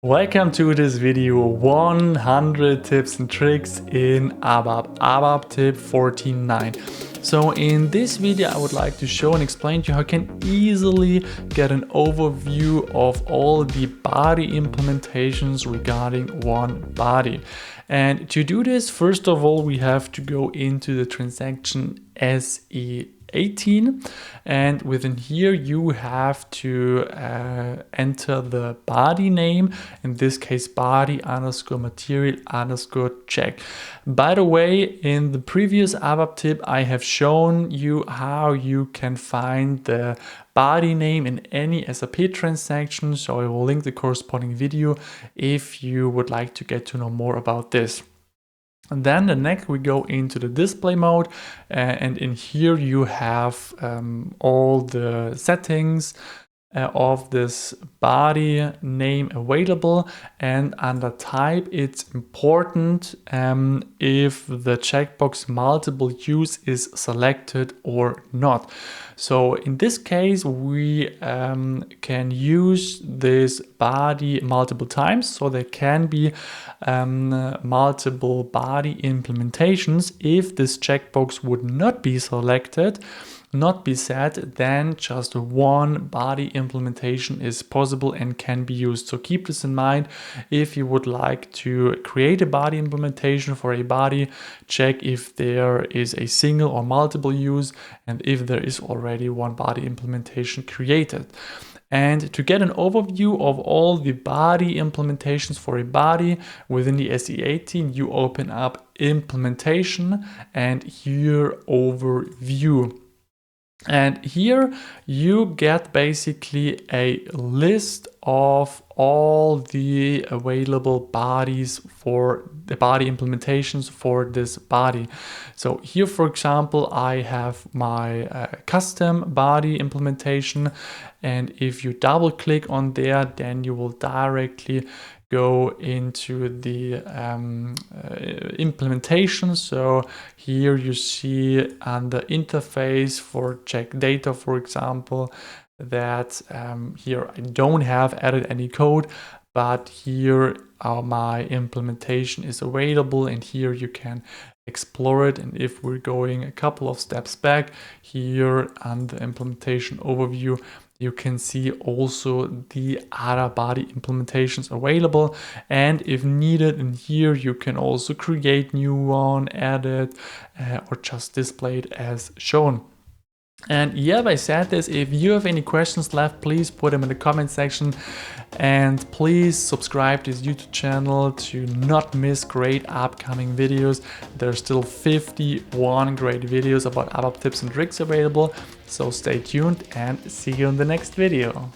Welcome to this video, 100 tips and tricks in ABAP, ABAP tip 14.9. So in this video I would like to show and explain to you how you can easily get an overview of all the BAdI implementations regarding one BAdI. And to do this, first of all, we have to go into the transaction SE18, and within here you have to enter the BAdI name, in this case BAdI _ material _ check. By the way, in the previous ABAP tip I have shown you how you can find the BAdI name in any SAP transaction, so I will link the corresponding video if you would like to get to know more about this. And then the next we go into the display mode, and in here you have all the settings of this BAdI name available, and under type it's important if the checkbox multiple use is selected or not. So in this case we can use this BAdI multiple times, so there can be multiple BAdI implementations. If this checkbox would not be selected, not be set, then just one BAdI implementation is possible and can be used. So keep this in mind. If you would like to create a BAdI implementation for a BAdI, check if there is a single or multiple use and if there is already one BAdI implementation created. And to get an overview of all the BAdI implementations for a BAdI within the SE18, you open up implementation and here overview. And here you get basically a list of all the available BAdIs for the BAdI implementations for this BAdI. So here, for example, I have my custom BAdI implementation, and if you double click on there, then you will directly go into the implementation. So here you see under interface for check data, for example, that here I don't have added any code, but here my implementation is available, and here you can explore it. And if we're going a couple of steps back, here under implementation overview, you can see also the other BAdI implementations available, and if needed in here you can also create new one, add it, or just display it as shown. And yeah, I said this, if you have any questions left, please put them in the comment section, and please subscribe to this YouTube channel to not miss great upcoming videos. There's still 51 great videos about ABAP tips and tricks available, so stay tuned and see you in the next video.